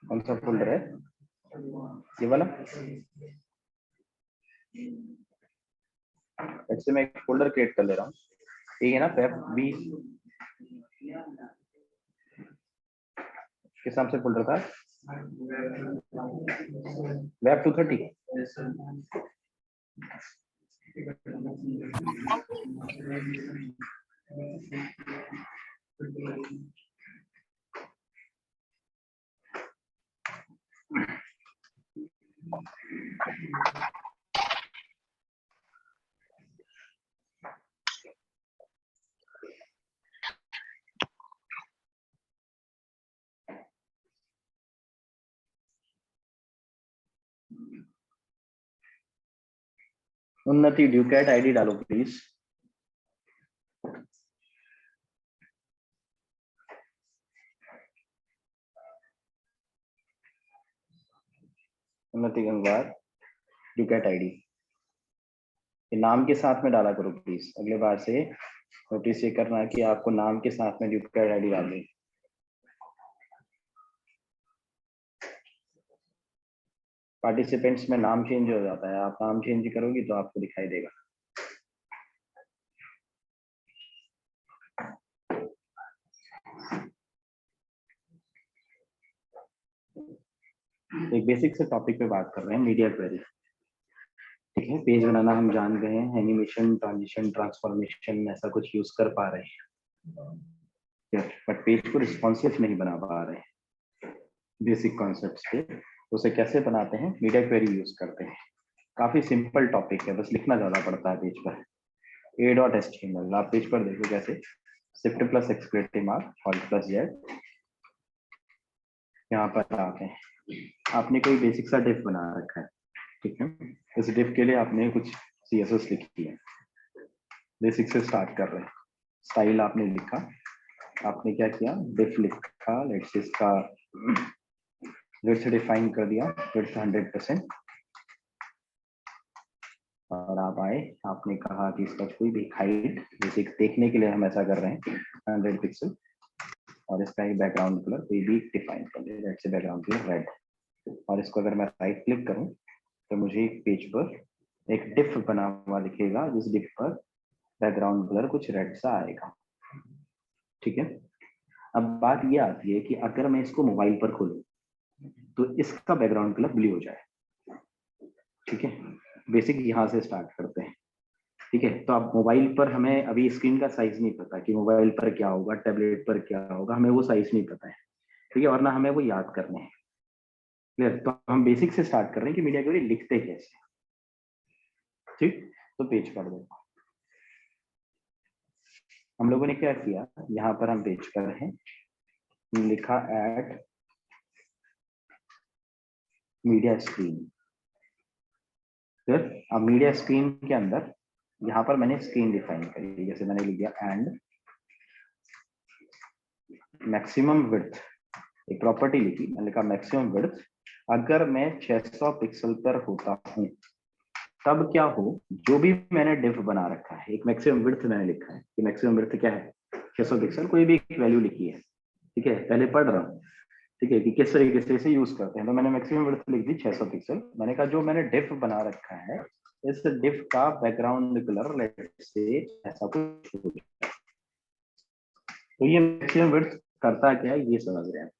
कौन सा फोल्डर है? ये वाला। ऐसे मैं एक फोल्डर क्रिएट कर ले रहा हूँ, ठीक है ना। वेब बी किस नाम से फोल्डर था? वेब 230। उन्नति ड्यूकैट आईडी डालो प्लीज। उन्नति गंगवार ड्यूकैट आईडी नाम के साथ में डाला करो प्लीज। अगले बार से नोटिस ये करना कि आपको नाम के साथ में ड्यूकैट आईडी डालनी। पार्टिसिपेंट्स में नाम चेंज हो जाता है, आप नाम चेंज करोगी तो आपको दिखाई देगा। एक बेसिक से टॉपिक पे बात कर रहे हैं, मीडिया क्वेरी। ठीक है, पेज बनाना हम जान गए हैं, एनिमेशन, ट्रांजिशन, ट्रांसफॉर्मेशन ऐसा कुछ यूज कर पा रहे हैं, बट पेज को रिस्पॉन्सिव नहीं बना पा रहे हैं बेसिक कॉन्सेप्ट्स पे। उसे कैसे बनाते हैं? मीडिया क्वेरी यूज करते हैं। काफी सिंपल टॉपिक है, बस लिखना ज्यादा पड़ता है पेज पर। a.html आप पेज पर देखो कैसे, shift plus exclamation mark alt plus Z. यहाँ पर आते हैं, आपने कोई बेसिक सा डिफ बना रखा है, ठीक है। इस डिफ के लिए आपने कुछ CSS लिखी है। बेसिक से स्टार्ट कर रहे हैं। स्टाइल आपने लिखा, आपने क्या किया, डिफ लिखा, लेट्स से इसका विड्थ डिफाइन कर दिया, विड्थ 100%। और आप आए, आपने कहा कि इसका कोई भी हाइट, बेसिक देखने के लिए हम ऐसा कर रहे हैं 100 पिक्सल, और इसका ही बैकग्राउंड कलर कोई भी डिफाइन कर दे, let's say background colour red. और इसको अगर मैं राइट क्लिक करूं तो मुझे एक पेज पर एक डिफ बना हुआ दिखेगा, जिस डिफ पर बैकग्राउंड कलर कुछ रेड सा आएगा, ठीक है। अब बात ये आती है कि अगर मैं इसको मोबाइल पर खोलूं तो इसका बैकग्राउंड कलर ब्लू हो जाए, ठीक है। बेसिक यहाँ से स्टार्ट करते हैं, ठीक है। तो अब मोबाइल पर हमें अभी स्क्रीन का साइज नहीं पता कि मोबाइल पर क्या होगा, टैबलेट पर क्या होगा, हमें वो साइज नहीं पता है, ठीक है, और ना हमें वो याद करने हैं। क्लियर? तो हम बेसिक से स्टार्ट कर रहे हैं कि मीडिया क्वेरी लिखते कैसे, ठीक। तो पेज पर देखो, हम लोगों ने क्या किया, यहाँ पर हम पेज पर हैं, लिखा एट मीडिया स्क्रीन। फिर अब मीडिया स्क्रीन के अंदर यहाँ पर मैंने स्क्रीन डिफाइन करी, जैसे मैंने लिख दिया एंड मैक्सिमम विड्थ, एक प्रॉपर्टी लिखी, मैंने लिखा मैक्सिमम विड्थ। अगर मैं 600 पिक्सल पर होता हूँ तब क्या हो, जो भी मैंने डिफ बना रखा है, एक मैक्सिमम विड्थ मैंने लिखा है कि मैक्सिमम विड्थ क्या है 600 पिक्सल, कोई भी एक वैल्यू लिखी है, ठीक है। पहले पढ़ रहा हूँ, ठीक है, कि किस तरीके से इसे यूज करते हैं। तो मैंने मैक्सिमम विड्थ लिख दी 600 पिक्सल। मैंने कहा जो मैंने डिफ बना रखा है, इस डिफ का बैकग्राउंड कलर लेट्स से ऐसा कुछ हो जाए। तो ये मैक्सिमम विड्थ करता क्या है ये समझ रहे हैं,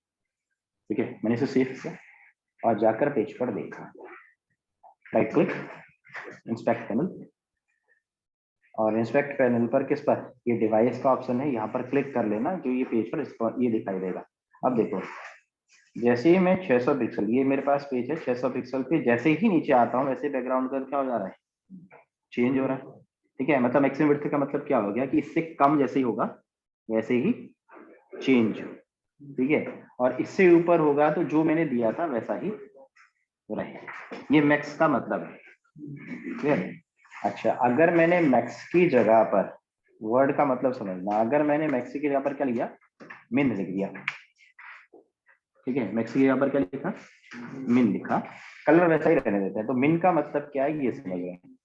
ठीक है। मैंने इसे सेव किया और जाकर पेज पर देखा, राइट क्लिक, इंस्पेक्ट पैनल, और इंस्पेक्ट पैनल पर किस पर, ये डिवाइस का ऑप्शन है, यहाँ पर क्लिक कर लेना, जो ये पेज पर ये दिखाई देगा। अब देखो, जैसे ही मैं 600 पिक्सल, ये मेरे पास पेज है 600 पिक्सल पे, जैसे ही नीचे आता हूँ वैसे बैकग्राउंड कलर क्या हो जा रहा है, चेंज हो रहा है, ठीक है। मतलब मैक्सिमम विड्थ का मतलब क्या हो गया कि इससे कम जैसे ही होगा वैसे ही चेंज, ठीक है। और इससे ऊपर होगा तो जो मैंने दिया था वैसा ही रहे। ये मैक्स का मतलब है, क्लियर। अच्छा, अगर मैंने मैक्स की जगह पर, वर्ड का मतलब समझना, अगर मैंने मैक्स की जगह पर क्या लिया, मिन लिख दिया, ठीक है। मैक्स की जगह पर क्या लिखा, मिन लिखा, कलर वैसा ही रहने देते हैं। तो मिन का मतलब क्या है ये समझ रहे हैं।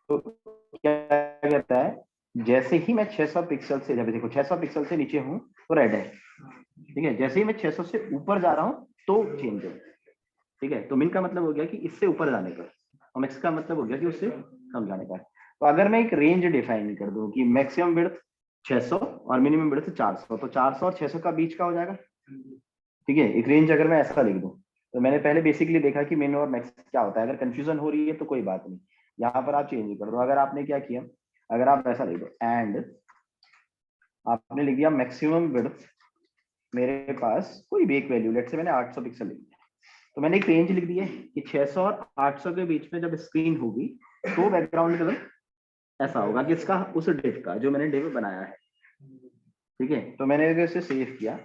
तो क्या कहता है, जैसे ही मैं 600 पिक्सल से, जब देखो 600 पिक्सल से नीचे हूं तो रेड है, ठीक है, जैसे ही मैं 600 से ऊपर जा रहा हूँ तो चेंज हो। ठीक है, तो मिन का मतलब हो गया कि इससे ऊपर जाने पर, और मैक्स का मतलब हो गया कि उससे कम जाने पर। तो अगर मैं एक रेंज डिफाइन कर दूं कि मैक्सिमम विड्थ 600 और मिनिमम विड्थ 400, तो 400 और 600 का बीच का हो जाएगा। ठीक है, एक रेंज अगर मैं ऐसा लिख दूं, तो मैंने पहले बेसिकली देखा कि मिन और मैक्स क्या होता है। अगर कंफ्यूजन हो रही है तो कोई बात नहीं, यहाँ पर आप चेंज कर दो। अगर आपने क्या किया, अगर आप ऐसा लिख दो एंड आपने लिख दिया मैक्सिमम विड्थ, मेरे पास कोई भी एक वैल्यू, लेट से मैंने 800 पिक्सल लिख दिया, तो मैंने एक रेंज लिख दी है कि 600 और 800 के बीच में जब स्क्रीन होगी तो बैकग्राउंड कलर ऐसा होगा कि इसका उस डिव का जो मैंने डिव बनाया है। ठीक है, तो मैंने इसे सेव किया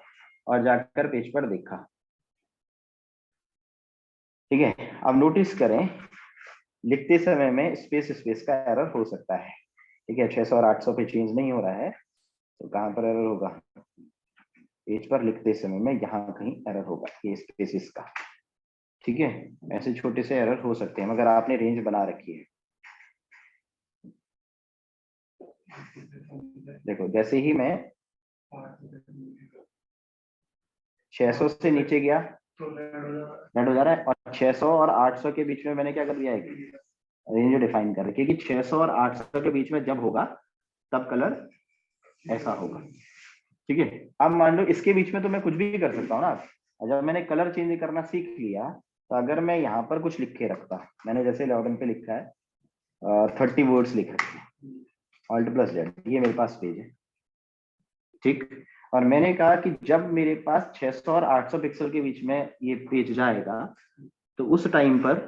और जाकर पेज पर देखा। ठीक है, अब नोटिस करें लिखते समय में स्पेस स्पेस का एरर हो सकता है। ठीक है, 600 और 800 पे चेंज नहीं हो रहा है, तो कहाँ पर एरर होगा, पेज पर लिखते समय में यहाँ कहीं एरर होगा, ये स्पेसिस का। ठीक है, ऐसे छोटे से एरर हो सकते हैं मगर आपने रेंज बना रखी है। देखो जैसे ही मैं 600 से नीचे गया रेड हो जा रहा है, और 600 और 800 के बीच में मैंने क्या कर दिया है, रेंज डिफाइन कर रखी है कि 600 और 800 के बीच में जब होगा तब कलर ऐसा होगा। ठीक है, अब मान लो इसके बीच में तो मैं कुछ भी कर सकता हूँ ना। जब मैंने कलर चेंज करना सीख लिया, तो अगर मैं यहाँ पर कुछ लिख के रखता, मैंने जैसे लॉगिन पे लिखा है 30 वर्ड्स लिख रखे हैं, Alt+Z, ये मेरे पास पेज है। ठीक, और मैंने कहा कि जब मेरे पास 600 और 800 पिक्सल के बीच में ये पेज जाएगा, तो उस टाइम पर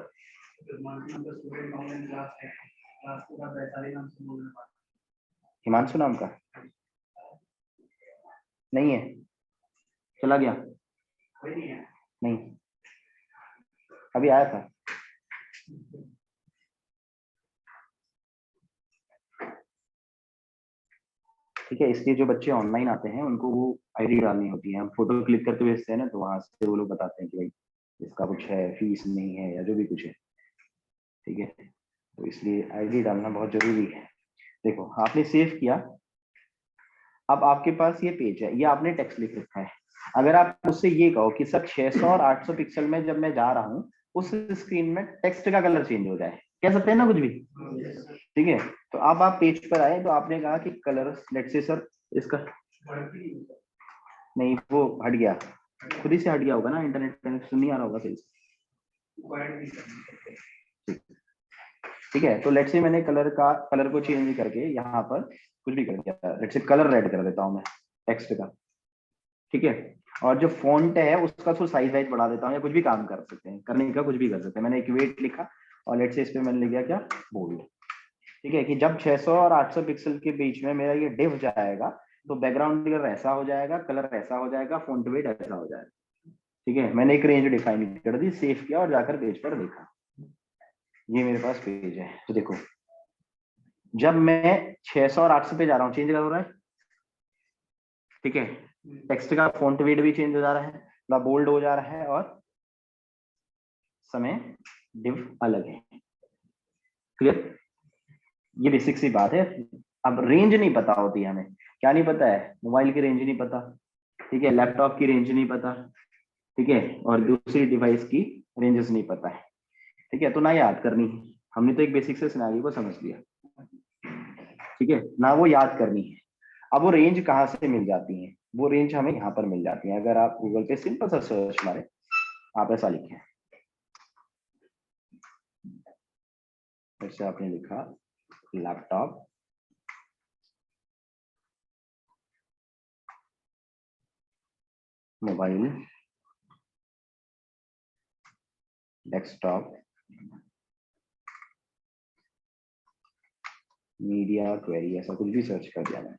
हिमांशु नाम का नहीं है, चला गया नहीं, अभी आया था। ठीक है, इसलिए जो बच्चे ऑनलाइन आते हैं उनको वो आईडी डालनी होती है। हम फोटो क्लिक करके भेजते हैं ना, तो वहां से वो लोग बताते हैं कि भाई इसका कुछ है, फीस नहीं है या जो भी कुछ है। ठीक है, तो इसलिए आईडी डालना बहुत जरूरी है। देखो आपने सेव किया, अब आपके पास ये पेज है, ये आपने टेक्स्ट लिख रखा है। अगर आप उससे ये कहो कि सर 600 और 800 पिक्सल में जब मैं जा रहा हूँ उस स्क्रीन में टेक्स्ट का कलर चेंज हो जाए, कह सकते हैं ना कुछ भी। ठीक है, तो अब आप पेज पर आए, तो आपने कहा कि कलर, लेट्स से सर इसका नहीं, वो हट गया, खुद ही से हट गया होगा ना, इंटरनेट कनेक्शन नहीं आ रहा होगा सही से। ठीक है, तो लेट्स से मैंने कलर को चेंज करके यहाँ पर कुछ भी कर दिया, लेट्स से कलर रेड कर देता हूँ मैं टेक्स्ट का। ठीक है, और जो फॉन्ट है उसका थोड़ा साइज वाइज बढ़ा देता हूँ, या कुछ भी काम कर सकते हैं, करने का कुछ भी कर सकते हैं। मैंने एक वेट लिखा और लेट्स से इस पे मैंने लिख दिया क्या, बोल्ड। ठीक है, कि जब 600 और 800 पिक्सल के बीच में मेरा ये डिव जाएगा, तो बैकग्राउंड कलर ऐसा हो जाएगा, कलर ऐसा हो जाएगा, फॉन्ट वेट ऐसा हो जाएगा। ठीक है, मैंने एक रेंज डिफाइन कर दी, सेव किया और जाकर पेज पर देखा, ये मेरे पास पेज है। तो देखो जब मैं 600 और 800 पे जा रहा हूँ, चेंज हो रहा है। ठीक है, टेक्स्ट का फॉन्ट वेट भी चेंज हो जा रहा है, थोड़ा बोल्ड हो जा रहा है, और समय डिव अलग है। क्लियर, ये बेसिक सी बात है। अब रेंज नहीं पता होती है हमें, क्या नहीं पता है, मोबाइल की रेंज नहीं पता, ठीक है, लैपटॉप की रेंज नहीं पता, ठीक है, और दूसरी डिवाइस की रेंजेस नहीं पता है। ठीक है, तो ना याद करनी है, हमने तो एक बेसिक से सिनेरियो को समझ लिया। ठीक है, ना वो याद करनी है। अब वो रेंज कहाँ से मिल जाती है, वो रेंज हमें यहाँ पर मिल जाती है। अगर आप गूगल पे सिंपल सा सर्च मारे, आप ऐसा लिखें, जैसे आपने लिखा laptop, mobile, desktop, media query, ऐसा कुछ भी सर्च कर दिया मैंने।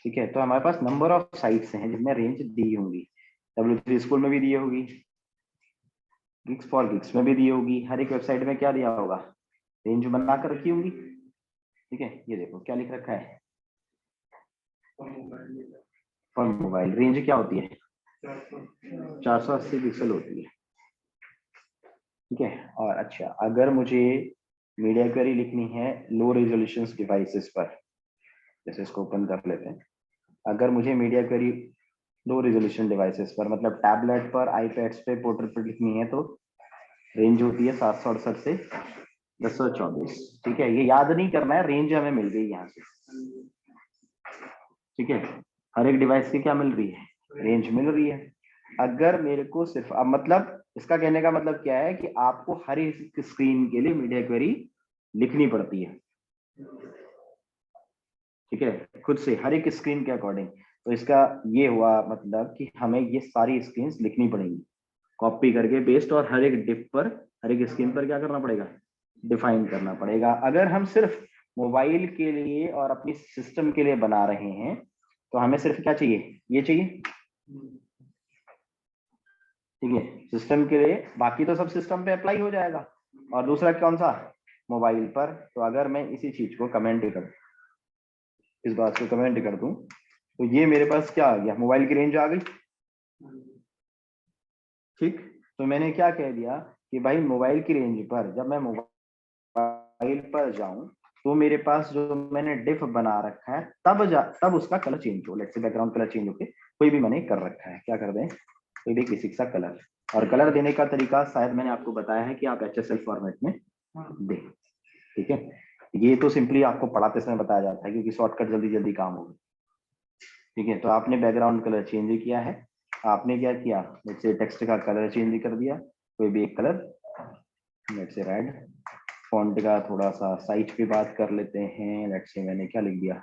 ठीक है, तो हमारे पास नंबर ऑफ साइट्स हैं जिनमें रेंज दी होंगी। W3 स्कूल में भी दी होगी, गिग्स फॉर गिग्स में भी दी होगी, हर एक वेबसाइट में क्या दिया होगा, रेंज बना कर रखी होंगी। ठीक है, ये देखो क्या लिख रखा है, फॉर मोबाइल रेंज क्या होती है, 480 पिक्सल होती है। ठीक है, और अच्छा अगर मुझे मीडिया क्वेरी लिखनी है लो रेजोल्यूशन डिवाइसेस पर, जैसे इसको ओपन कर लेते हैं। अगर मुझे मीडिया क्वेरी लो रिजोल्यूशन डिवाइसेस पर, मतलब टैबलेट पर, आईपैड्स पे, पोर्टल पर लिखनी है तो रेंज होती है 768 से 1024। ठीक है, ये याद नहीं करना है, रेंज हमें मिल गई यहाँ से। ठीक है, हर एक डिवाइस की क्या मिल रही है, रेंज मिल रही है। अगर मेरे को सिर्फ, अब मतलब इसका कहने का मतलब क्या है कि आपको हर एक स्क्रीन के लिए मीडिया क्वेरी लिखनी पड़ती है। ठीक है, खुद से हर एक स्क्रीन के अकॉर्डिंग। तो इसका ये हुआ मतलब कि हमें ये सारी स्क्रीन लिखनी पड़ेंगी कॉपी करके पेस्ट, और हर एक डिप पर, हर एक स्क्रीन पर क्या करना पड़ेगा, डिफाइन करना पड़ेगा। अगर हम सिर्फ मोबाइल के लिए और अपनी सिस्टम के लिए बना रहे हैं तो हमें सिर्फ क्या चाहिए, ये चाहिए। ठीक है, सिस्टम के लिए, बाकी तो सब सिस्टम पे अप्लाई हो जाएगा। और दूसरा कौन सा, मोबाइल पर। तो अगर मैं इसी चीज को कमेंट कर, इस बात को कमेंट कर दूं तो ये मेरे पास क्या आ गया, मोबाइल की रेंज आ गई। ठीक, तो मैंने क्या कह दिया कि भाई मोबाइल की रेंज पर जब मैं मोबाइल पर जाऊं तो मेरे पास जो मैंने डिफ बना रखा है तब उसका कलर चेंज हो। Let's say background colour change होके कोई भी मैंने कर रखा है, क्या कर दें, कोई भी किसी सा कलर। और कलर देने का तरीका शायद मैंने आपको बताया है कि आप HSL फॉर्मेट में दें। ठीक है, ये तो सिंपली आपको पढ़ाते समय बताया जाता है क्योंकि शॉर्टकट जल्दी जल्दी काम होगा। ठीक है, तो आपने बैकग्राउंड कलर चेंज किया है, आपने क्या किया, जैसे टेक्स्ट का कलर चेंज कर दिया, कोई भी एक colour, let's say red. Font का थोड़ा सा साइज पे बात कर लेते हैं, लेट्स से मैंने क्या लिख दिया,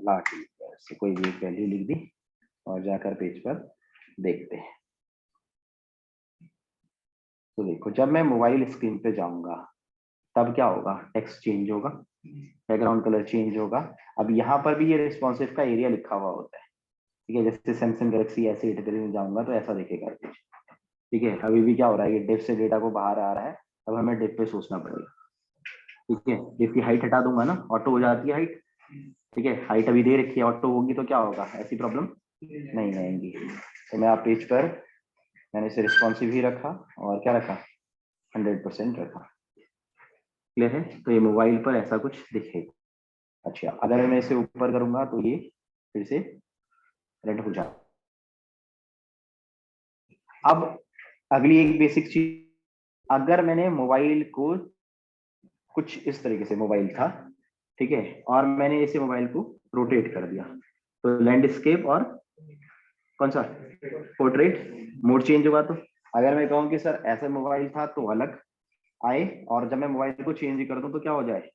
लाठी से कोई भी एक वैल्यू लिख दी और जाकर पेज पर देखते हैं। तो देखो, जब मैं मोबाइल स्क्रीन पे जाऊंगा तब क्या होगा, टेक्स्ट चेंज होगा, बैकग्राउंड कलर चेंज होगा। अब यहाँ पर भी ये रिस्पॉन्सिव का एरिया लिखा हुआ होता है। ठीक है, जैसे सैमसंग गैलेक्सी S8 में जाऊंगा तो ऐसा दिखेगा पेज। ठीक है, अभी भी क्या हो रहा है, ये डिप से डेटा को बाहर आ रहा है, अब हमें डिप पे सोचना पड़ेगा। ठीक है, डिप की हाइट हटा दूंगा ना, ऑटो हो जाती है हाइट। ठीक है, हाइट अभी दे रखी है, ऑटो होगी तो क्या होगा, ऐसी प्रॉब्लम नहीं आएंगी। तो मैं आप पेज पर मैंने इसे रिस्पॉन्सिव ही रखा और क्या रखा, 100% रखा। क्लियर है, तो ये मोबाइल पर ऐसा कुछ दिखेगा। अच्छा, अगर मैं इसे ऊपर करूंगा तो ये फिर से रेड हो जाए। अब अगली एक बेसिक चीज, अगर मैंने मोबाइल को कुछ इस तरीके से, मोबाइल था, ठीक है, और मैंने इसे मोबाइल को रोटेट कर दिया, तो लैंडस्केप और कौन सा, पोर्ट्रेट मोड चेंज होगा। तो अगर मैं कहूँ कि सर ऐसा मोबाइल था तो अलग आए, और जब मैं मोबाइल को चेंज कर दूं तो क्या हो जाए,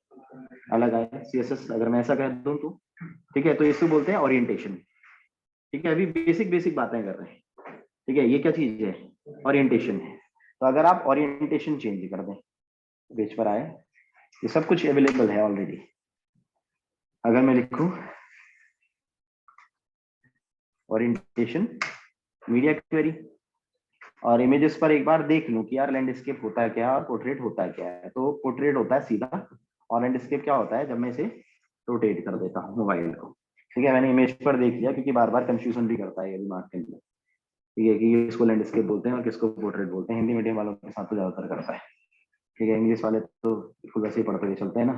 अलग आए, CSS अगर मैं ऐसा कह दूं तो। ठीक है, तो इसको बोलते हैं ओरिएंटेशन। ठीक है, अभी बेसिक बेसिक बातें कर रहे हैं। ठीक है, ये क्या चीज है, ओरिएंटेशन है। तो अगर आप ओरिएंटेशन चेंज कर दें, पेज पर आए, ये सब कुछ अवेलेबल है ऑलरेडी। अगर मैं लिखूं ओरिएंटेशन मीडिया क्वेरी और इमेजेस पर एक बार देख लूं कि यार लैंडस्केप होता है क्या और पोर्ट्रेट होता है क्या है, तो पोर्ट्रेट होता है सीधा, और लैंडस्केप क्या होता है जब मैं इसे रोटेट कर देता हूँ मोबाइल को। ठीक है, मैंने इमेज पर देख लिया क्योंकि बार बार कंफ्यूजन भी करता है ये दिमाग के अंदर। ठीक है, कि इसको लैंडस्केप बोलते हैं और किसको पोर्ट्रेट बोलते हैं, हिंदी मीडियम वालों के साथ तो ज्यादातर करता है। ठीक है, इंग्लिश वाले तो बिल्कुल वैसे ही पढ़ते हुए चलते हैं ना,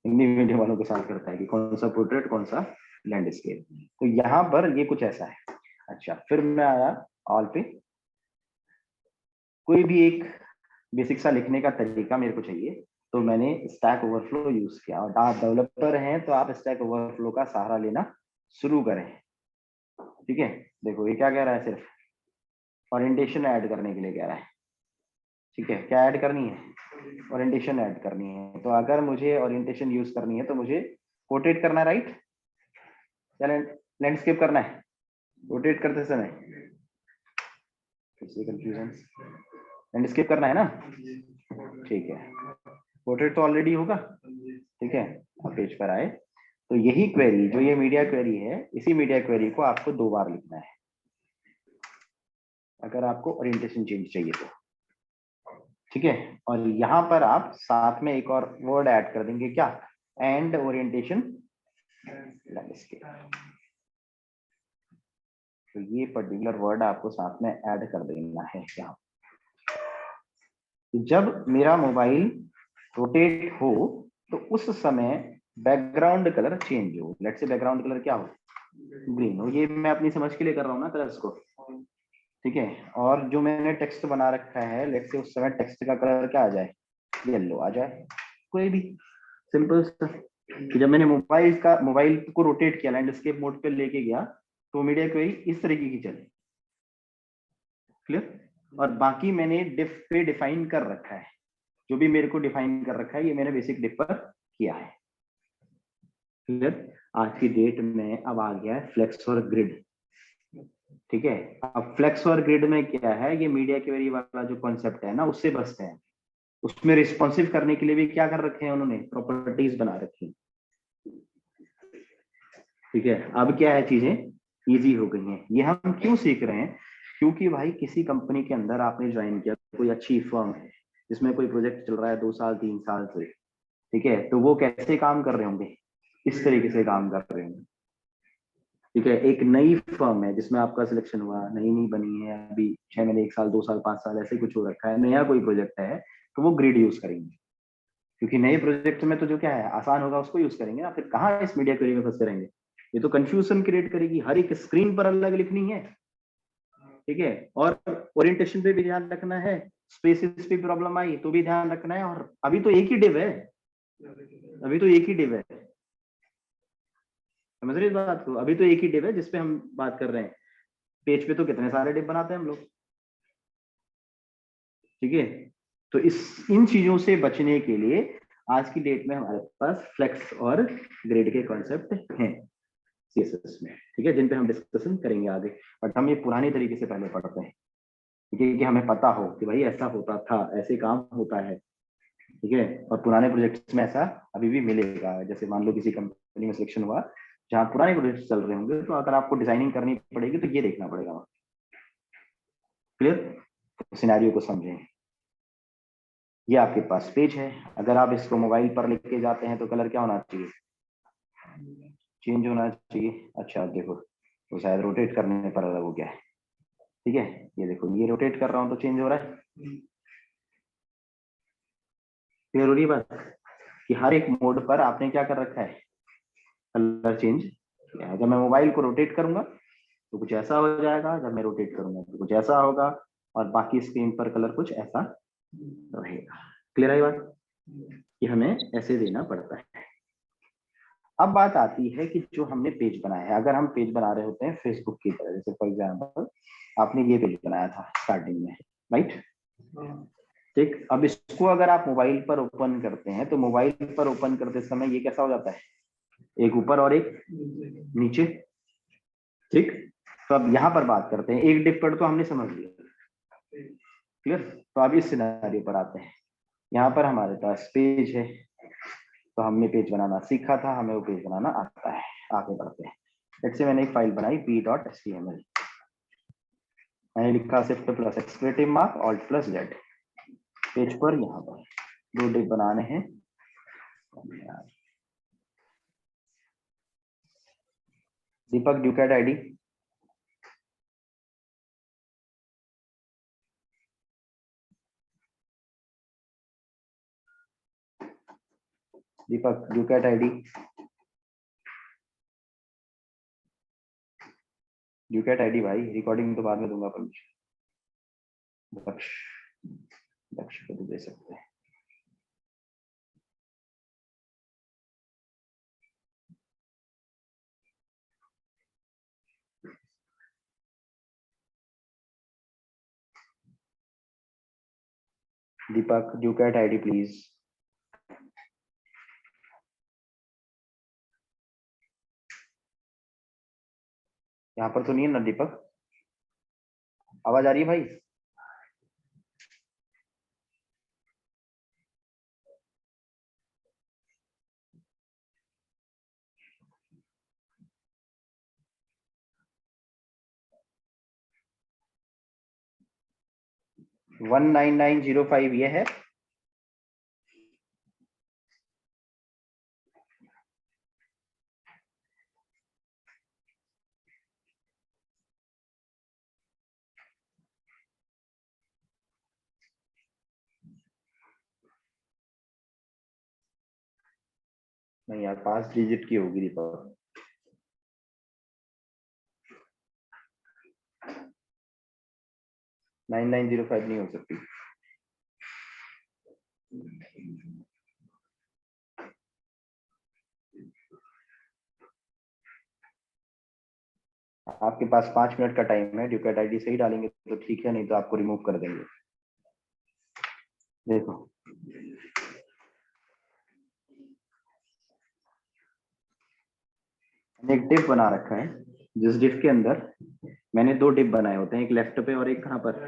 हिंदी मीडियम वालों के साथ करता है कि कौन सा पोर्ट्रेट कौन सा लैंडस्केप। तो यहाँ पर ये कुछ ऐसा है। अच्छा, फिर मैं आया ऑल पे, कोई भी एक बेसिक सा लिखने का तरीका मेरे को चाहिए, तो मैंने स्टैक ओवरफ्लो यूज किया। और आप डेवलपर हैं तो आप स्टैक ओवरफ्लो का सहारा लेना शुरू करें। ठीक है, देखो ये क्या कह रहा है, सिर्फ ओरिएंटेशन ऐड करने के लिए कह रहा है। ठीक है, क्या ऐड करनी है, ओरिएंटेशन ऐड करनी है। तो अगर मुझे ओरिएंटेशन यूज करनी है तो मुझे पोर्ट्रेट करना है, राइट, या लैंडस्केप करना है, रोटेट करते समय कंफ्यूजन, लैंडस्केप करना है ना। ठीक है, पोर्ट्रेट तो ऑलरेडी होगा। ठीक है, आप पेज पर आए तो यही क्वेरी, जो ये मीडिया क्वेरी है, इसी मीडिया क्वेरी को आपको 2 बार लिखना है अगर आपको ओरिएंटेशन चेंज चाहिए तो। ठीक है, और यहाँ पर आप साथ में एक और वर्ड ऐड कर देंगे, क्या, एंड ओरिएंटेशन लैंडस्केप। तो ये पर्टिकुलर वर्ड आपको साथ में ऐड कर देना है यहाँ। जब मेरा मोबाइल रोटेट हो तो उस समय बैकग्राउंड कलर चेंज हो, लेट्स से बैकग्राउंड कलर क्या हो, ग्रीन हो। ये मैं अपनी समझ के लिए कर रहा हूँ ना कलर्स को, ठीक है। और जो मैंने टेक्स्ट बना रखा है, लेट्स से उस समय टेक्स्ट का कलर क्या आ जाए, येलो आ जाए, कोई भी सिंपल सा। कि जब मैंने मोबाइल को रोटेट किया, लैंडस्केप मोड पे लेके गया, तो मीडिया क्वेरी इस तरीके की चली, क्लियर। और बाकी मैंने डिफ पे डिफाइन कर रखा है, जो भी मेरे को डिफाइन कर रखा है ये मैंने बेसिक डिफ पर किया है, क्लियर। आज की डेट में अब आ गया है फ्लेक्स और ग्रिड, ठीक है। अब फ्लेक्स और ग्रिड में क्या है, ये मीडिया क्वेरी वाला जो कॉन्सेप्ट है ना, उससे बसते हैं। उसमें रिस्पॉन्सिव करने के लिए भी क्या कर रखे हैं उन्होंने, प्रॉपर्टीज बना रखी हैं, ठीक है। अब क्या है, चीजें इजी हो गई हैं। ये हम क्यों सीख रहे हैं, क्योंकि भाई किसी कंपनी के अंदर आपने ज्वाइन किया, कोई अच्छी फर्म है जिसमें कोई प्रोजेक्ट चल रहा है 2 साल 3 साल से, ठीक है, तो वो कैसे काम कर रहे होंगे, इस तरीके से काम कर रहे होंगे, ठीक है। एक नई फर्म है जिसमें आपका सिलेक्शन हुआ, नई नई बनी है अभी, 6 महीने 1 साल 2 साल 5 साल ऐसे कुछ हो रखा है, नया कोई प्रोजेक्ट है, तो वो ग्रिड यूज करेंगे, क्योंकि नए प्रोजेक्ट में तो जो क्या है आसान होगा उसको यूज करेंगे ना, फिर कहाँ इस मीडिया क्वेरी में फंसे रहेंगे। ये तो कंफ्यूजन क्रिएट करेगी, हर एक स्क्रीन पर अलग लिखनी है, ठीक है। और ओरिएंटेशन पे भी ध्यान रखना है, स्पेसिस पे प्रॉब्लम आई तो भी ध्यान रखना है। और अभी तो एक ही डिव है, अभी तो एक ही डिव है, समझ रहे इस बात को, अभी तो एक ही डिव है जिसपे हम बात कर रहे हैं। पेज पे तो कितने सारे डिव बनाते हैं हम लोग, ठीक है। तो इस इन चीजों से बचने के लिए आज की डेट में हमारे पास फ्लेक्स और ग्रिड के कॉन्सेप्ट हैं सीएसएस में, ठीक है, जिन पे हम डिस्कशन करेंगे आगे। बट हम ये पुराने तरीके से पहले पढ़ते हैं, ठीक है, कि हमें पता हो कि भाई ऐसा होता था, ऐसे काम होता है, ठीक है। और पुराने प्रोजेक्ट्स में ऐसा अभी भी मिलेगा, जैसे मान लो किसी कंपनी में सिलेक्शन हुआ जहाँ पुराने प्रोजेक्ट चल रहे होंगे, तो अगर आपको डिजाइनिंग करनी पड़ेगी तो ये देखना पड़ेगा, क्लियर। सिनेरियो को समझें। ये आपके पास पेज है, अगर आप इसको मोबाइल पर लेके जाते हैं तो कलर क्या होना चाहिए, चेंज होना चाहिए। अच्छा अब देखो, तो शायद रोटेट करने पर अलग हो गया है, ठीक है। ये देखो, ये रोटेट कर रहा हूँ तो चेंज हो रहा है, क्लियर हो रही है बात, कि हर एक मोड पर आपने क्या कर रखा है, कलर चेंज किया है। जब मैं मोबाइल को रोटेट करूंगा तो कुछ ऐसा हो जाएगा, जब मैं रोटेट करूंगा तो कुछ ऐसा होगा, और बाकी स्क्रीन पर कलर कुछ ऐसा रहेगा, क्लियर है बात, कि हमें ऐसे देना पड़ता है। अब बात आती है कि जो हमने पेज बनाया है, अगर हम पेज बना रहे होते हैं फेसबुक की तरह, जैसे फॉर एग्जांपल आपने ये पेज बनाया था स्टार्टिंग में, राइट, ठीक। अब इसको अगर आप मोबाइल पर ओपन करते हैं तो मोबाइल पर ओपन करते समय ये कैसा हो जाता है, एक ऊपर और एक नीचे, ठीक। तो अब यहाँ पर बात करते हैं, एक डिफ पर तो हमने समझ लिया, क्लियर। तो अब इस सिनेरियो पर आते हैं, यहाँ पर हमारे पास पेज है, तो हमने पेज बनाना सीखा था, हमें वो पेज बनाना आता है। आगे बढ़ते हैं, जैसे मैंने एक फाइल बनाई p.html, मैंने लिखा shift plus exclamative mark alt plus Z, page पर यहाँ पर 2 डिव बनाने हैं। दीपक ड्यूकेट आईडी, दीपक ड्यूकेट आईडी, ड्यूकेट आईडी भाई, रिकॉर्डिंग तो बाद में दूंगा परमिशन। दक्ष, दक्ष को भी दे सकते हैं। दीपक ड्यूकेट आईडी प्लीज। यहाँ पर तो नहीं है ना दीपक, आवाज आ रही है भाई। वन 9905 ये है, नहीं यार 5 डिजिट की होगी दीपक। 9905 नहीं हो सकती। आपके पास 5 मिनट का टाइम है, डुप्लीकेट आईडी सही डालेंगे तो ठीक है, नहीं तो आपको रिमूव कर देंगे। देखो मैंने एक डिप बना रखा है, जिस डिप के अंदर मैंने 2 डिप बनाए होते हैं, एक लेफ्ट पे और एक कहाँ पर,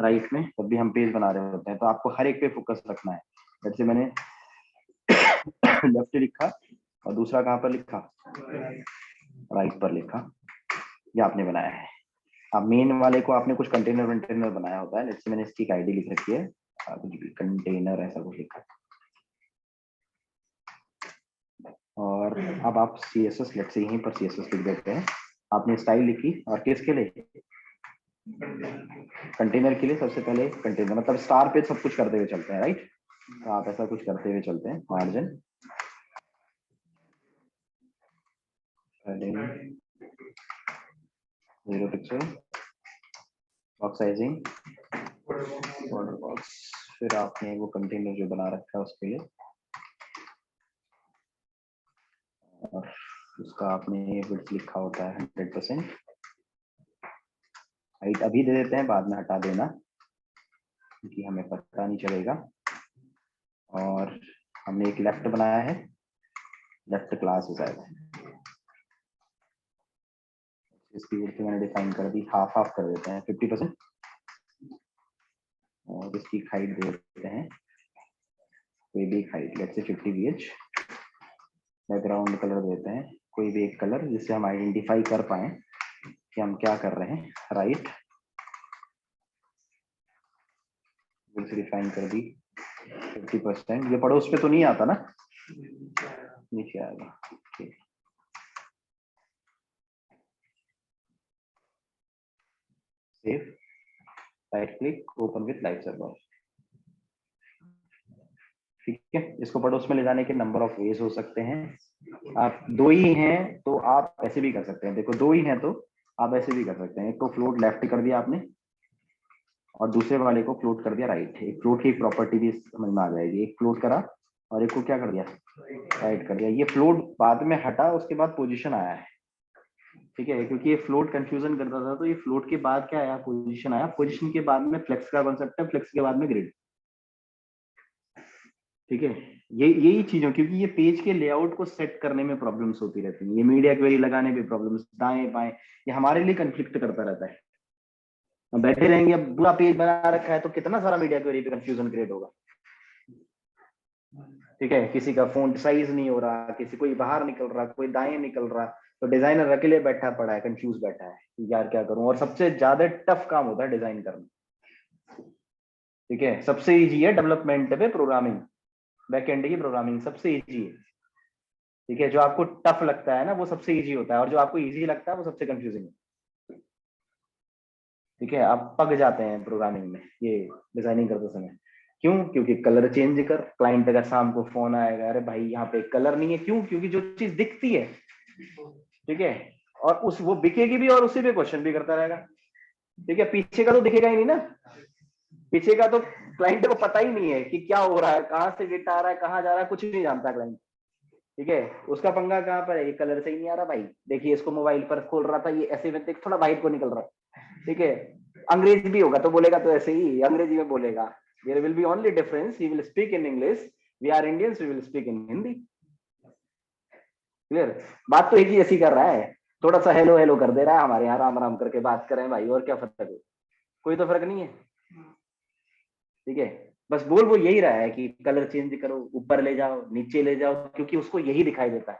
राइट में। जब भी हम पेज बना रहे होते हैं तो आपको हर एक पे फोकस रखना है। जैसे मैंने लेफ्ट लिखा और दूसरा कहाँ पर लिखा, राइट पर लिखा, ये आपने बनाया है। अब मेन वाले को आपने कुछ कंटेनर वंटेनर बनाया होता है, जैसे मैंने इसकी आईडी लिख रखी है, कुछ भी कंटेनर ऐसा कुछ लिखा है। और अब आप CSS लेट से यहीं पर CSS लिख देते हैं। आपने स्टाइल लिखी और किसके लिए, कंटेनर के लिए। सबसे पहले कंटेनर मतलब स्टार पे सब कुछ करते हुए चलते हैं, राइट। तो आप ऐसा कुछ करते हुए चलते हैं, margin 0 pixel, box sizing, border box. फिर आपने वो कंटेनर जो बना रखा है उसके लिए, और उसका आपने विड्थ लिखा होता है 100%। हाइट अभी दे देते हैं, बाद में हटा देना क्योंकि हमें पता नहीं चलेगा। और हमने एक लेफ्ट बनाया है, लेफ्ट क्लास है शायद, इसकी विड्थ मैंने डिफाइन कर दी, हाफ हाफ कर देते हैं 50%। और इसकी हाइट दे देते हैं कोई भी height, let's say 50 VH। Background colour देते हैं कोई भी एक कलर, जिससे हम आइडेंटिफाई कर पाए कि हम क्या कर रहे हैं, राइट। डिफाइन कर दी 50%। ये पड़ोस पे तो नहीं आता ना, नीचे आएगा, ठीक। Save, right click, open with live server. ठीक है, इसको पड़ोस में ले जाने के नंबर ऑफ वेज हो सकते हैं। आप 2 ही हैं तो आप ऐसे भी कर सकते हैं, देखो 2 ही हैं तो आप ऐसे भी कर सकते हैं। एक को फ्लोट लेफ्ट कर दिया आपने और दूसरे वाले को फ्लोट कर दिया राइट। एक फ्लोट की प्रॉपर्टी भी समझ में आ जाएगी, एक फ्लोट करा और एक को क्या कर दिया, राइट कर दिया। ये फ्लोट बाद में हटा, उसके बाद पोजीशन आया है, ठीक है, क्योंकि ये फ्लोट कंफ्यूजन करता था, तो ये फ्लोट के बाद क्या आया, पोजीशन आया। पोजीशन के बाद में फ्लेक्स का कॉन्सेप्ट है, फ्लेक्स के बाद में ग्रिड, ठीक है। ये यही चीजों, क्योंकि ये पेज के लेआउट को सेट करने में प्रॉब्लम्स होती रहती हैं, ये मीडिया क्वेरी लगाने में प्रॉब्लम्स, दाएं बाएं, ये हमारे लिए कंफ्लिक्ट करता रहता है। हम बैठे रहेंगे, अब पूरा पेज बना रखा है तो कितना सारा मीडिया क्वेरी पे कंफ्यूजन क्रिएट होगा, ठीक है। किसी का फोंट साइज नहीं हो रहा, किसी कोई बाहर निकल रहा, कोई दाएं निकल रहा, तो डिजाइनर अकेले बैठा पड़ा है, कंफ्यूज बैठा है यार क्या करूं। और सबसे ज्यादा टफ काम होता है डिजाइन करना, ठीक है। सबसे इजी है डेवलपमेंट पे प्रोग्रामिंग, बैकएंड की प्रोग्रामिंग सबसे इजी है, ठीक है। जो आपको टफ लगता है ना वो सबसे इजी होता है, और जो आपको इजी लगता है वो सबसे कंफ्यूजिंग है, ठीक है। आप पक जाते हैं प्रोग्रामिंग में ये डिजाइनिंग करते समय। क्यों? क्योंकि कलर चेंज कर, क्लाइंट अगर शाम को फोन आएगा, अरे भाई यहाँ पे कलर नहीं है, क्यों? क्योंकि जो चीज दिखती है, ठीक है, और उस वो बिकेगी भी और उसी पे क्वेश्चन भी करता रहेगा, ठीक है। पीछे का तो दिखेगा ही नहीं ना, पीछे का तो क्लाइंट को पता ही नहीं है कि क्या हो रहा है, कहाँ से डेटा आ रहा है, कहाँ जा रहा है, कुछ नहीं जानता क्लाइंट, ठीक है। उसका पंगा कहाँ पर है, ये कलर सही नहीं आ रहा भाई, देखिए इसको मोबाइल पर खोल रहा था, ये ऐसे में देख थोड़ा वाइट को निकल रहा है, ठीक है। अंग्रेजी भी होगा तो बोलेगा तो ऐसे ही अंग्रेजी में बोलेगा, there will be only difference, he will speak in English, we are Indians, we will speak in Hindi, clear. बात तो एक ही ऐसी कर रहा है, थोड़ा सा हेलो हेलो कर दे रहा है, हमारे यहाँ राम राम करके बात करें भाई, और क्या फर्क है, कोई तो फर्क नहीं है, ठीक है। बस बोल वो यही रहा है कि कलर चेंज करो, ऊपर ले जाओ, नीचे ले जाओ, क्योंकि उसको यही दिखाई देता है,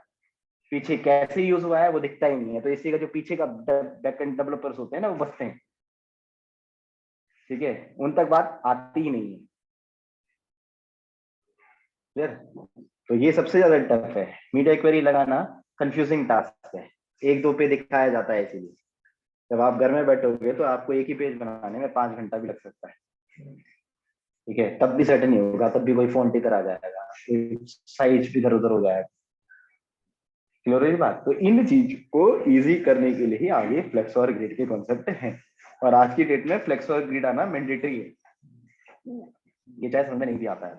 पीछे कैसे यूज हुआ है वो दिखता ही नहीं है। तो इसी का जो पीछे का बैकएंड डेवलपर्स होते हैं ना, वो बसते हैं, ठीक है, उन तक बात आती ही नहीं है, क्लियर। तो ये सबसे ज्यादा टफ है, मीडिया क्वेरी लगाना कंफ्यूजिंग टास्क है, 1-2 पे दिखाया जाता है इसीलिए। जब आप घर में बैठोगे तो आपको एक ही पेज बनाने में 5 घंटा भी लग सकता है, ठीक है। तब भी सेट नहीं होगा, तब भी कोई फॉन्ट इधर आ जाएगा, साइज भी इधर उधर हो जाएगा, क्लियर है बात। तो इन चीज को इजी करने के लिए ही आगे फ्लेक्स और ग्रिड के कॉन्सेप्ट हैं, और आज की डेट में फ्लेक्स और ग्रिड आना मैंडेटरी है, ये चाहे समझ में नहीं भी आता है।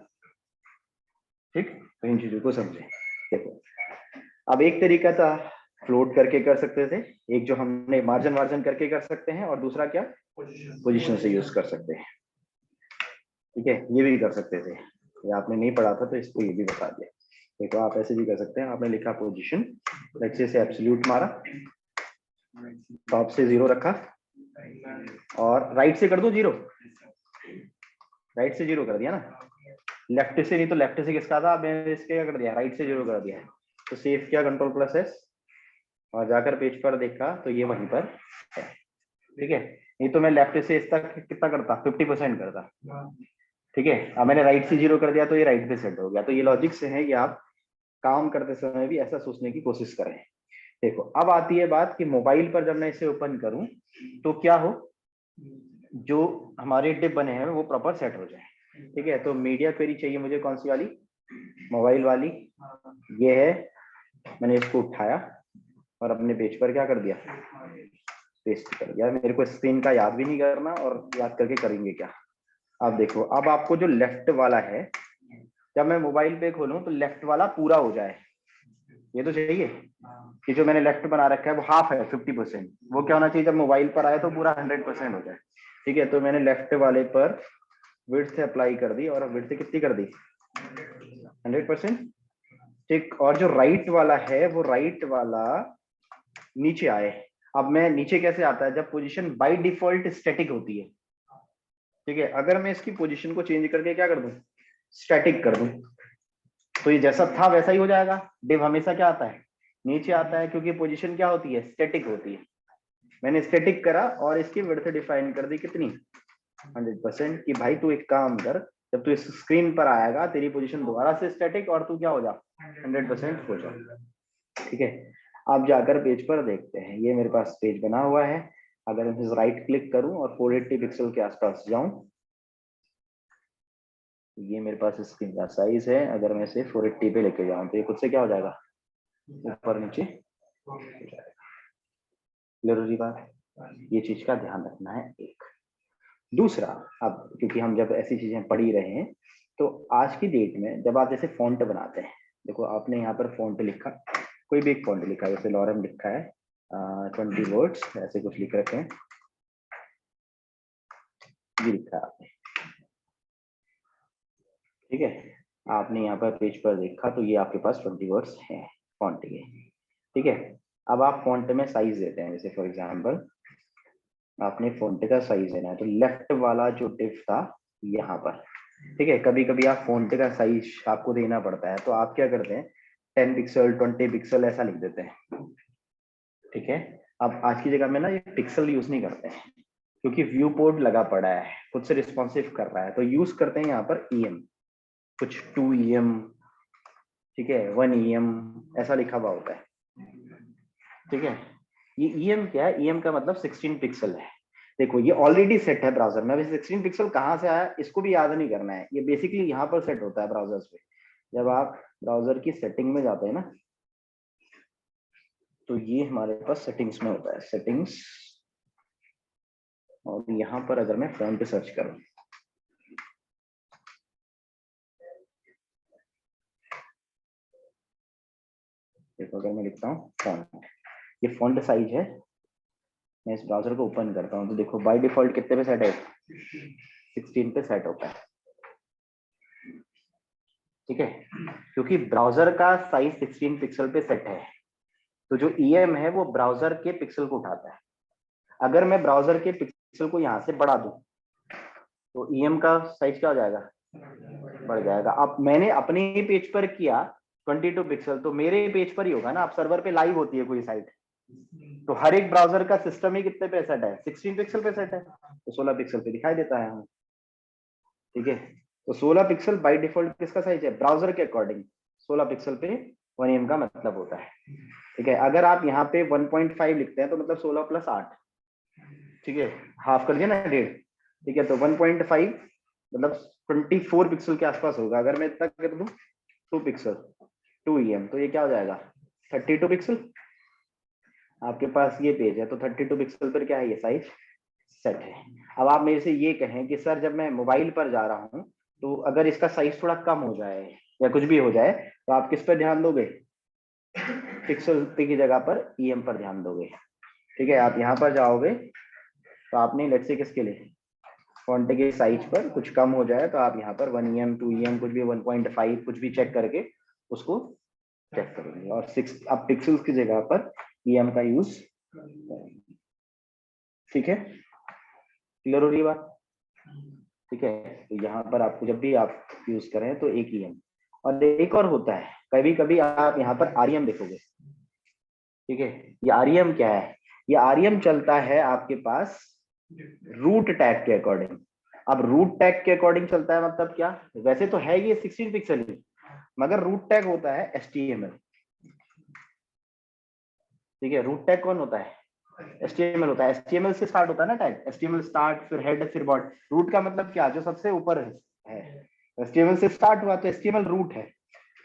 ठीक, तो इन चीजों को समझे। देखो अब एक तरीका था फ्लोट करके कर सकते थे, एक जो हमने मार्जिन मार्जिन करके कर सकते हैं, और दूसरा क्या पोजीशन से यूज कर सकते हैं। ठीक है, ये भी कर सकते थे, ये आपने नहीं पढ़ा था तो इसको ये भी बता दिया। देखो आप ऐसे भी कर सकते हैं, आपने लिखा पोजीशन, लेट्स से एब्सोल्यूट मारा, टॉप से 0 रखा और राइट से कर दो 0, राइट से 0 कर दिया ना, लेफ्ट से नहीं तो लेफ्ट से किसका था, मैंने इसके क्या कर दिया, राइट से 0 कर दिया है। तो सेव किया Ctrl+S और जाकर पेज पर देखा तो ये वहीं पर है। ठीक है, नहीं तो मैं लेफ्ट से इस तक कितना करता, 50% करता। ठीक है, अब मैंने राइट से 0 कर दिया तो ये राइट पे सेट हो गया। तो ये लॉजिक से है कि आप काम करते समय भी ऐसा सोचने की कोशिश करें। देखो अब आती है बात कि मोबाइल पर जब मैं इसे ओपन करूं तो क्या हो, जो हमारे डिप बने हैं वो प्रॉपर सेट हो जाए। ठीक है, तो मीडिया क्वेरी चाहिए मुझे कौन सी वाली, मोबाइल वाली, ये है। मैंने इसको उठाया और अपने पेज पर क्या कर दिया, पेस्ट कर दिया। मेरे को स्क्रीन का याद भी नहीं करना, और याद करके करेंगे क्या। अब देखो, अब आपको जो लेफ्ट वाला है, जब मैं मोबाइल पे खोलूं तो लेफ्ट वाला पूरा हो जाए, ये तो चाहिए कि जो मैंने लेफ्ट बना रखा है वो हाफ है 50%, वो क्या होना चाहिए जब मोबाइल पर आए तो पूरा 100% हो जाए। ठीक है, तो मैंने लेफ्ट वाले पर विड्थ अप्लाई कर दी, और विड्थ कितनी कर दी, 100%। ठीक, और जो राइट वाला है वो राइट वाला नीचे आए। अब मैं नीचे कैसे आता है, जब पोजीशन बाय डिफॉल्ट स्टैटिक होती है। ठीक है, अगर मैं इसकी पोजीशन को चेंज करके क्या कर दूं, स्टैटिक कर दूं, तो ये जैसा था वैसा ही हो जाएगा। डिव हमेशा क्या आता है, नीचे आता है, क्योंकि पोजीशन क्या होती है, स्टैटिक होती है। मैंने स्टैटिक करा और इसकी विड्थ डिफाइन कर दी कितनी, 100%, कि भाई तू एक काम कर, जब तू इस स्क्रीन पर आएगा तेरी पोजीशन दोबारा से स्टैटिक, और तू क्या हो जा, 100% हो जा। ठीक है, अब जाकर पेज पर देखते हैं, ये मेरे पास पेज बना हुआ है। अगर मैं राइट क्लिक करूं और 480 पिक्सल के आसपास जाऊं, ये मेरे पास स्क्रीन का साइज है। अगर मैं इसे 480 पे लेके जाऊं तो ये खुद से क्या हो जाएगा, ऊपर नीचे हो जाएगा। जरूरी बात, ये चीज का ध्यान रखना है। एक दूसरा, अब क्योंकि हम जब ऐसी चीजें पढ़ ही रहे हैं, तो आज की डेट में जब आप जैसे फॉन्ट बनाते हैं, देखो आपने यहाँ पर फॉन्ट लिखा, कोई भी एक फॉन्ट लिखा, जैसे लॉरेम लिखा है 20 वर्ड्स ऐसे कुछ लिख रखे हैं, ये लिखा है आपने। ठीक है, आपने यहाँ पर पेज पर देखा तो ये आपके पास 20 वर्ड्स हैं फॉन्ट के। ठीक है, अब आप फॉन्ट में साइज देते हैं, जैसे फॉर एग्जांपल आपने फॉन्ट का साइज देना है, तो लेफ्ट वाला जो डिव था यहाँ पर। ठीक है, कभी कभी आप फॉन्ट का साइज आपको देना पड़ता है, तो आप क्या करते हैं, 10 पिक्सल 20 पिक्सल ऐसा लिख देते हैं। ठीक है, अब आज की जगह में ना ये पिक्सल यूज नहीं करते हैं, क्योंकि व्यू पोर्ट लगा पड़ा है, खुद से रिस्पॉन्सिव कर रहा है, तो यूज करते हैं यहाँ पर EM, कुछ 2 EM, ठीक है, 1 EM ऐसा लिखा हुआ होता है। ठीक है, ये EM क्या है, EM का मतलब 16 पिक्सल है। देखो ये ऑलरेडी सेट है ब्राउजर में, अभी 16 पिक्सल कहाँ से आया इसको भी याद नहीं करना है, ये बेसिकली यहाँ पर सेट होता है ब्राउजर्स पे। जब आप ब्राउजर की सेटिंग में जाते हैं ना, तो ये हमारे पास सेटिंग्स में होता है, सेटिंग्स, और यहाँ पर अगर मैं फोन पे सर्च करूँ, देखो अगर मैं लिखता हूँ फॉन्ट, ये फॉन्ट साइज है, मैं इस ब्राउजर को ओपन करता हूँ तो देखो बाय डिफॉल्ट कितने पे सेट है, 16 पे सेट होता है। ठीक है, क्योंकि ब्राउजर का साइज 16 पिक्सल पे सेट है, तो जो EM है वो ब्राउजर के पिक्सल को उठाता है। अगर मैं ब्राउजर के पिक्सल को यहाँ से बढ़ा दूं तो EM का साइज क्या हो जाएगा, बढ़ जाएगा। अब मैंने अपने ही पेज पर किया 22 पिक्सल, तो मेरे पेज पर ही होगा ना, अब सर्वर पे लाइव होती है कोई साइट, तो हर एक ब्राउजर का सिस्टम ही कितने पे सेट है, 16 पिक्सल पे सेट है, तो 16 पिक्सल पे दिखाई देता है हमें। ठीक है, तो 16 पिक्सल बाय डिफॉल्ट किसका साइज है, ब्राउजर के अकॉर्डिंग 16 पिक्सल पे 1 EM का मतलब होता है। ठीक है, अगर आप यहाँ पे 1.5 लिखते हैं तो मतलब 16 + 8, ठीक है, हाफ कर दिया ना 1.5। ठीक है, तो 1.5 मतलब 24 पिक्सल के आसपास होगा। अगर मैं इतना कर दूं 2 पिक्सल 2 EM, तो ये क्या हो जाएगा 32 पिक्सल। आपके पास ये पेज है तो 32 पिक्सल पर क्या है, ये साइज सेट है। अब आप मेरे से ये कहें कि सर जब मैं मोबाइल पर जा रहा हूँ तो अगर इसका साइज थोड़ा कम हो जाए या कुछ भी हो जाए तो आप किस पर ध्यान दोगे, पिक्सल की जगह पर ईएम पर ध्यान दोगे। ठीक है, आप यहाँ पर जाओगे तो आपने लेट्स से किसके लिए फॉन्ट के साइज पर कुछ कम हो जाए तो आप यहाँ पर 1 EM 2 EM कुछ भी 1.5 कुछ भी चेक करके उसको चेक करेंगे और 6 आप पिक्सल्स की जगह पर ईएम का यूज करेंगे। ठीक है, क्लियर हो रही है बात। ठीक है, तो यहाँ पर आपको जब भी आप यूज करें तो एक ईएम, और एक और होता है कभी कभी आप यहाँ पर आरईएम देखोगे। ठीक है, ये आरईएम क्या है, ये आरईएम चलता है आपके पास रूट टैग के अकॉर्डिंग। अब रूट टैग के अकॉर्डिंग चलता है मतलब क्या, वैसे तो है ये 16 पिक्सल ही, मगर रूट टैग होता है HTML। ठीक है, रूट टैग कौन होता है, HTML होता है। HTML से स्टार्ट होता है ना टैग, HTML स्टार्ट फिर हेड फिर बॉडी। रूट का मतलब क्या, जो सबसे ऊपर है। HTML से स्टार्ट हुआ तो HTML रूट है।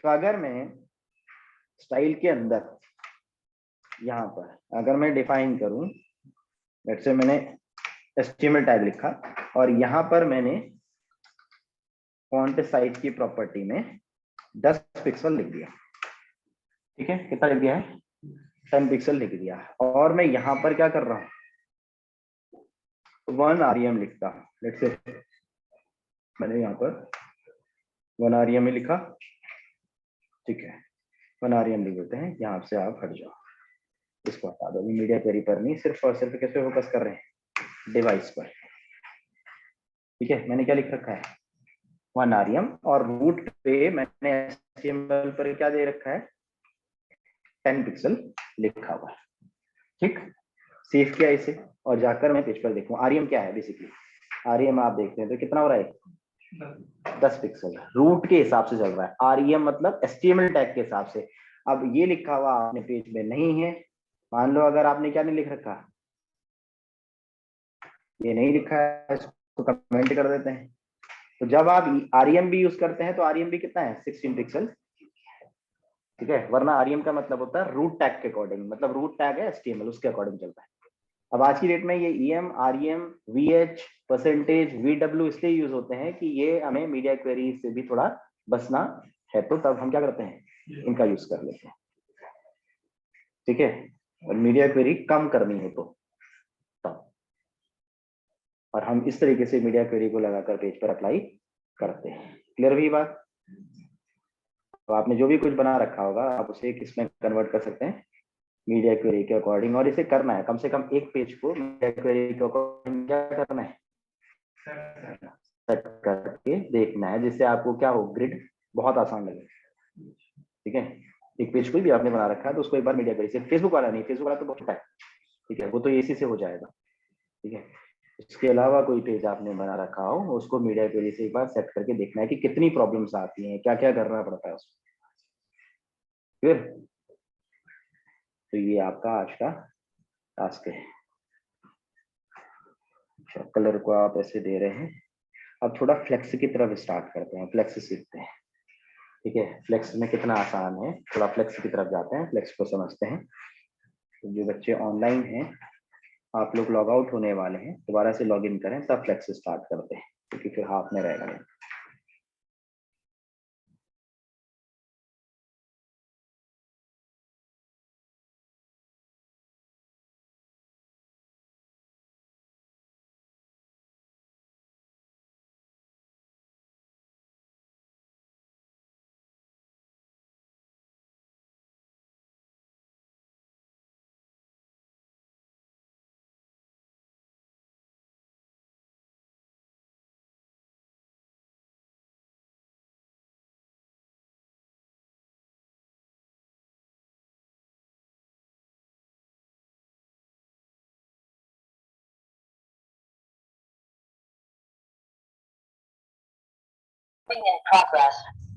तो अगर मैं स्टाइल के अंदर यहाँ पर अगर मैं डिफाइन करूं, लेट्स से मैंने HTML टैग लिखा और यहाँ पर मैंने फॉन्ट साइज की प्रॉपर्टी में 10 पिक्सल लिख दिया। ठीक है, कितना लिख दिया है, 10 पिक्सल लिख दिया। और मैं यहाँ पर क्या कर रहा हूँ, 1 REM लिखता हूँ। लेट्स से मैंने यहाँ पर 1 REM ही लिखा। ठीक है, 1 REM लिख देते हैं। यहाँ से आप हट जाओ, इसको हटा दो, मीडिया क्वेरी पर नहीं, सिर्फ और सिर्फ किस पे फोकस कर रहे हैं, डिवाइस पर। ठीक है, मैंने क्या लिख रखा है, 1 REM, और रूट पे मैंने HTML पर क्या दे रखा है, 10 पिक्सल लिखा हुआ है। ठीक, सेव किया इसे और जाकर मैं पेज पर देखूं आरईएम क्या है। बेसिकली आरईएम आप देखते हैं तो कितना हो रहा है, 10 पिक्सल रूट के हिसाब से चल रहा है। आरईएम मतलब HTML टैग के हिसाब से। अब ये लिखा हुआ आपने पेज में नहीं है, मान लो अगर आपने क्या नहीं लिख रखा, ये नहीं लिखा है, इसको कमेंट कर देते हैं। तो जब आप आरईएम भी यूज करते हैं तो आरईएम भी कितना है, 16 पिक्सल। ठीक है, वरना आरईएम का मतलब होता है रूट टैग के अकॉर्डिंग, मतलब रूट टैग है HTML उसके अकॉर्डिंग चलता है। अब आज की डेट में ये EM REM VH percentage VW इसलिए यूज होते हैं कि ये हमें मीडिया क्वेरी से भी थोड़ा बचना है, तो तब हम क्या करते हैं, इनका यूज कर लेते हैं। ठीक है, और मीडिया क्वेरी कम करनी हो तो तब, और हम इस तरीके से मीडिया क्वेरी को लगाकर पेज पर अप्लाई करते हैं। क्लियर हुई बात। तो आपने जो भी कुछ बना रखा होगा आप उसे किसमें कन्वर्ट कर सकते हैं, मीडिया क्वेरी के अकॉर्डिंग। और इसे करना है कम से कम एक पेज को मीडिया क्वेरी के अकॉर्डिंग क्या करना है, सेट करके देखना है, जिससे आपको क्या हो, ग्रिड बहुत आसान लगे। ठीक है, एक पेज कोई भी आपने बना रखा है तो उसको एक बार मीडिया क्वेरी से, फेसबुक वाला नहीं, फेसबुक वाला तो बहुत छोटा है। ठीक है, वो तो एसी से हो जाएगा। ठीक है, इसके अलावा कोई पेज आपने बना रखा हो उसको मीडिया क्वेरी से एक बार सेट करके देखना है कि कितनी प्रॉब्लम्स आती हैं, क्या क्या करना पड़ता है उसमें। फिर तो ये आपका आज का टास्क है। कलर को आप ऐसे दे रहे हैं। अब थोड़ा फ्लेक्स की तरफ स्टार्ट करते हैं, फ्लेक्स सीखते हैं। ठीक है, फ्लेक्स में कितना आसान है, थोड़ा फ्लेक्स की तरफ जाते हैं, फ्लेक्स को समझते हैं। तो जो बच्चे ऑनलाइन हैं आप लोग लॉग आउट होने वाले हैं, दोबारा से लॉग इन करें तब फ्लेक्स स्टार्ट करते हैं, क्योंकि फिर हाथ में रहेगा। In progress.